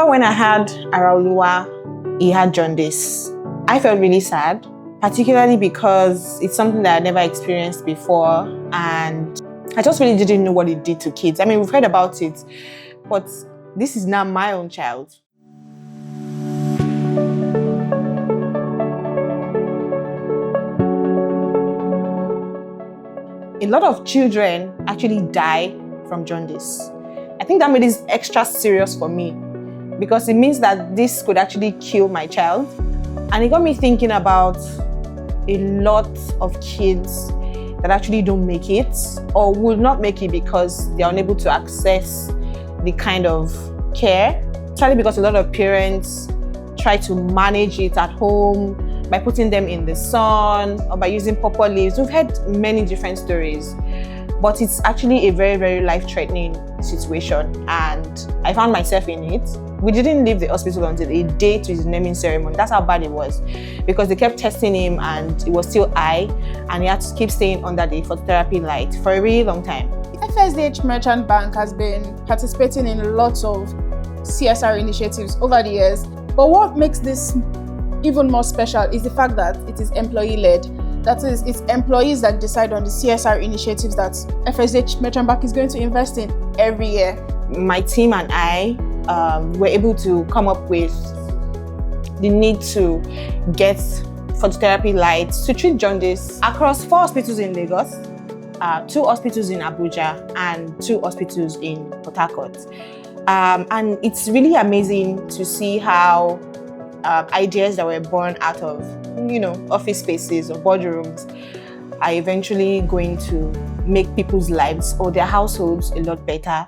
remember when I had Araulua, he had jaundice. I felt really sad, particularly because it's something that I never experienced before, and I just really didn't know what it did to kids. I mean, we've heard about it, but this is now my own child. A lot of children actually die from jaundice. I think that made this extra serious for me because it means that this could actually kill my child. And it got me thinking about a lot of kids that actually don't make it or will not make it because they're unable to access the kind of care. Especially because a lot of parents try to manage it at home by putting them in the sun or by using pawpaw leaves. We've heard many different stories, but it's actually a very, very life-threatening situation, and I found myself in it. We didn't leave the hospital until a day to his naming ceremony. That's how bad it was, because they kept testing him and it was still high, and he had to keep staying under the phototherapy light for a really long time. FSDH Merchant Bank has been participating in lots of CSR initiatives over the years, but what makes this even more special is the fact that it is employee-led. That is, it's employees that decide on the CSR initiatives that FSDH Merchant Bank is going to invest in every year. My team and I were able to come up with the need to get phototherapy lights to treat jaundice across 4 hospitals in Lagos, 2 hospitals in Abuja, and 2 hospitals in Port Harcourt. And it's really amazing to see how ideas that were born out of, office spaces or boardrooms are eventually going to make people's lives or their households a lot better.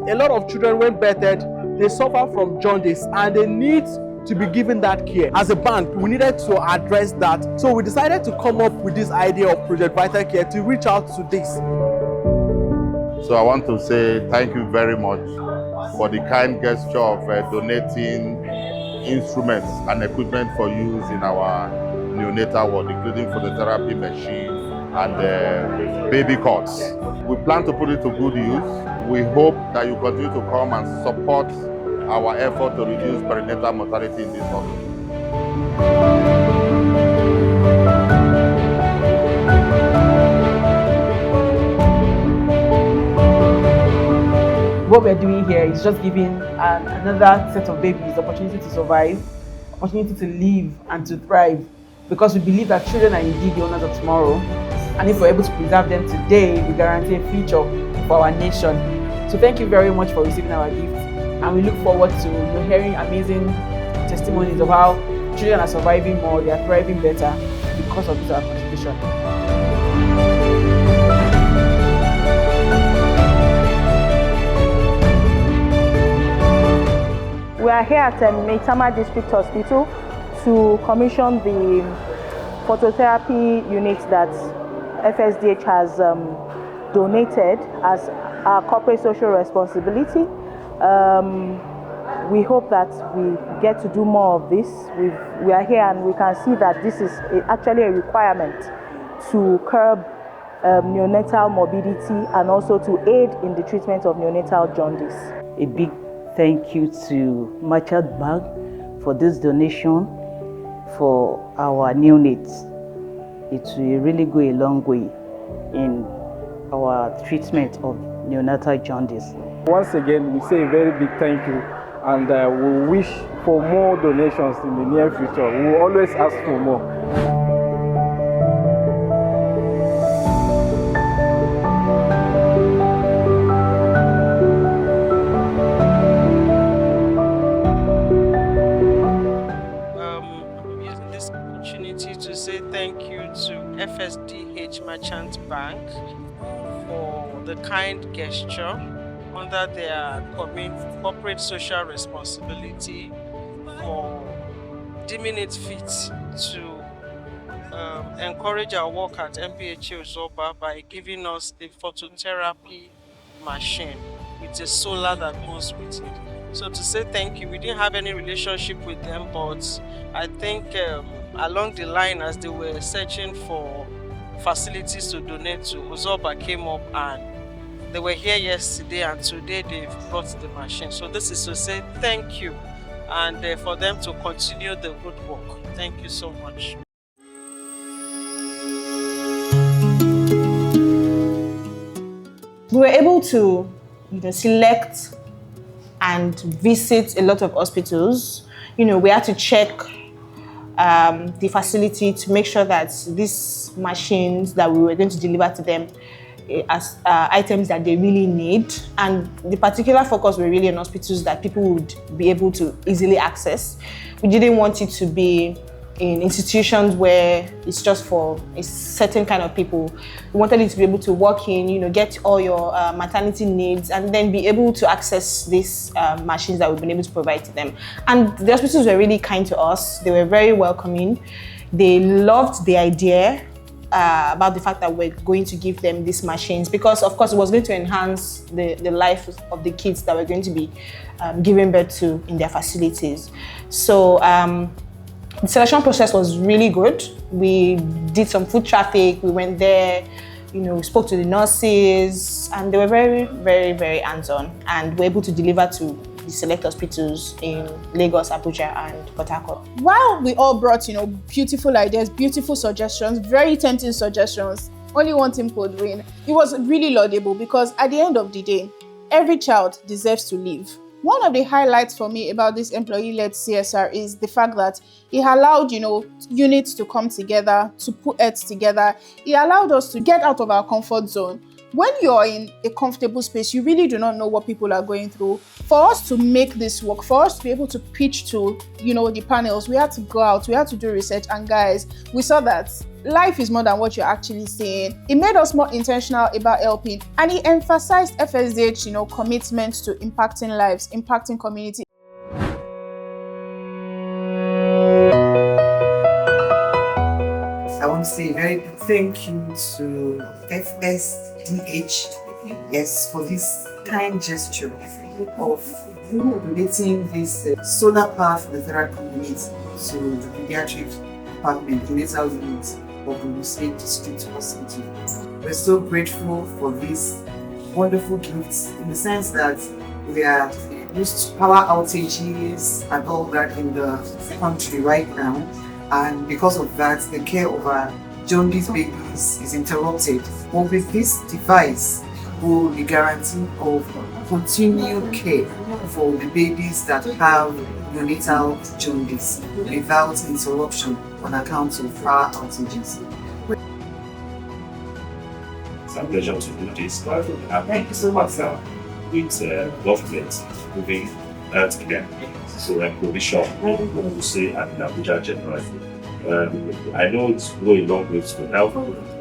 A lot of children, when birthed, they suffer from jaundice and they need to be given that care. As a bank, we needed to address that. So we decided to come up with this idea of Project Vital Care to reach out to this. So I want to say thank you very much for the kind gesture of donating instruments and equipment for use in our neonatal ward, including phototherapy machine and baby cots. We plan to put it to good use. We hope that you continue to come and support our effort to reduce perinatal mortality in this hospital. What we're doing here is just giving another set of babies the opportunity to survive, opportunity to live and to thrive, because we believe that children are indeed the owners of tomorrow, and if we're able to preserve them today, we guarantee a future for our nation. So thank you very much for receiving our gift. And we look forward to hearing amazing testimonies of how children are surviving more, they are thriving better because of this our contribution. We are here at Maitama District Hospital to commission the phototherapy unit that FSDH has donated as our corporate social responsibility. We hope that we get to do more of this. We are here and we can see that this is actually a requirement to curb neonatal morbidity and also to aid in the treatment of neonatal jaundice. A big thank you to Merchant Bank for this donation for our neonates. It will really go a long way in our treatment of neonatal jaundice. Once again, we say a very big thank you, and we wish for more donations in the near future. We will always ask for more. I'm using this opportunity to say thank you to FSDH Merchant Bank for the kind gesture under their corporate social responsibility for deeming it fit to encourage our work at MPHA Zoba by giving us the phototherapy machine with a solar that goes with it. So to say thank you, we didn't have any relationship with them, but I think along the line as they were searching for facilities to donate to, Uzoba came up and they were here yesterday, and today they've brought the machine. So this is to say thank you, and for them to continue the good work. Thank you so much. We were able to select and visit a lot of hospitals. We had to check the facility to make sure that these machines that we were going to deliver to them as items that they really need. And the particular focus were really on hospitals that people would be able to easily access. We didn't want it to be in institutions where it's just for a certain kind of people. We wanted it to be able to walk in, get all your maternity needs, and then be able to access these machines that we've been able to provide to them. And the hospitals were really kind to us. They were very welcoming. They loved the idea about the fact that we're going to give them these machines, because of course it was going to enhance the life of the kids that we're going to be giving birth to in their facilities. So the selection process was really good. We did some foot traffic. We went there, we spoke to the nurses, and they were very, very, very hands-on, and were able to deliver to the select hospitals in Lagos, Abuja, and Port Harcourt. While we all brought, beautiful ideas, beautiful suggestions, very tempting suggestions, only one team could win. It was really laudable, because at the end of the day, every child deserves to live. One of the highlights for me about this employee-led CSR is the fact that it allowed, units to come together, to put heads together. It allowed us to get out of our comfort zone. When you're in a comfortable space, you really do not know what people are going through. For us to make this work, for us to be able to pitch to, the panels, we had to go out, we had to do research, and guys, we saw that life is more than what you're actually saying. It made us more intentional about helping, and it emphasized FSDH, commitment to impacting lives, impacting community. I want to say a very big thank you to FSDH, yes, for this kind gesture of donating this solar power for the therapy unit to the pediatric department, neonatal unit of the Muslim District Hospital. We're so grateful for this wonderful gift, in the sense that we are used to power outages and all that in the country right now. And because of that, the care of our jaundice babies is interrupted. But with this device, will the guarantee of continued care for the babies that have neonatal jaundice without interruption on account of power outages. It's a pleasure to do this. Thank you so much, sir. With government moving healthcare. So provision, we say, at Abuja generally. I know it's going a long way to help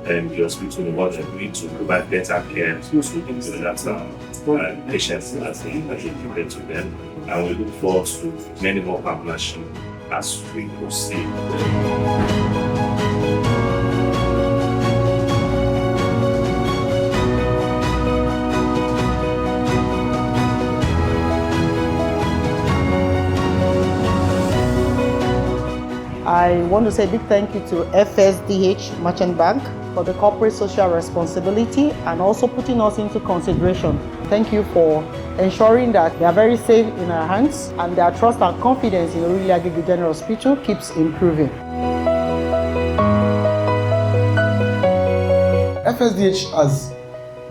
the hospital in what they're doing to provide better care to that patients as they give to them. And we look forward to many more partnerships as we proceed. I want to say a big thank you to FSDH Merchant Bank for the corporate social responsibility and also putting us into consideration. Thank you for ensuring that they are very safe in our hands and their trust and confidence in Orile Agege General Hospital keeps improving. FSDH has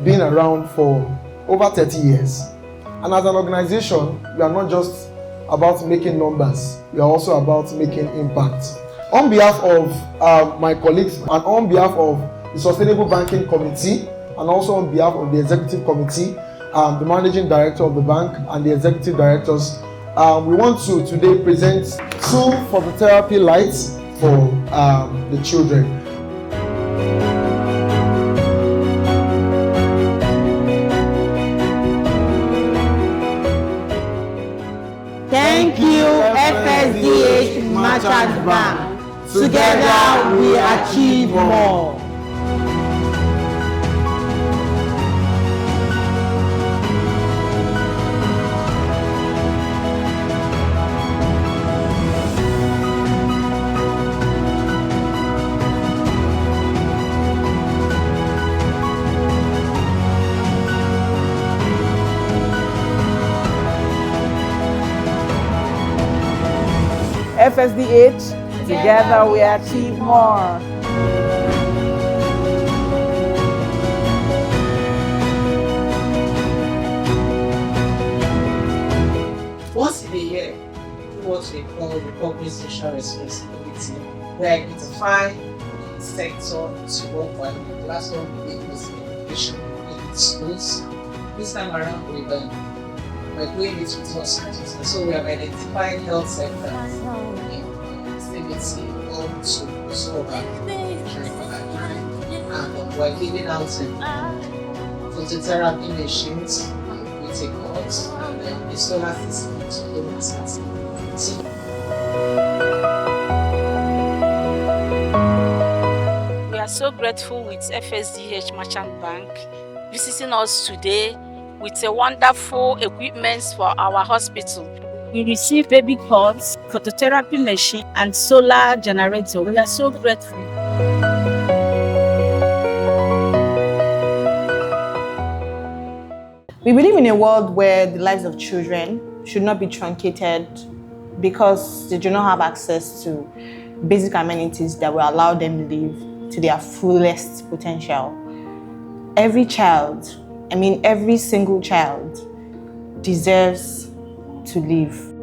been around for over 30 years. And as an organization, we are not just about making numbers, we are also about making impact. On behalf of my colleagues and on behalf of the Sustainable Banking Committee and also on behalf of the Executive Committee, the Managing Director of the bank and the Executive Directors, we want to today present 2 phototherapy lights for the children. Thank you, FSDH Merchant Bank. Together we achieve more. FSDH, together we achieve more. Once in a year, we do what we call recovery social responsibility. We identify the sector to work on. The last one we did was education in schools. This time around, we're doing it with hospitals. And so we have identified health sectors in vicinity all to solve our and we're giving out phototherapy machines with a cost and a solar system to illnesses. We are so grateful with FSDH Merchant Bank visiting us today with a wonderful equipment for our hospital. We received baby cots, phototherapy machine, and solar generator. We are so grateful. We believe in a world where the lives of children should not be truncated because they do not have access to basic amenities that will allow them to live to their fullest potential. Every child, every single child deserves to live.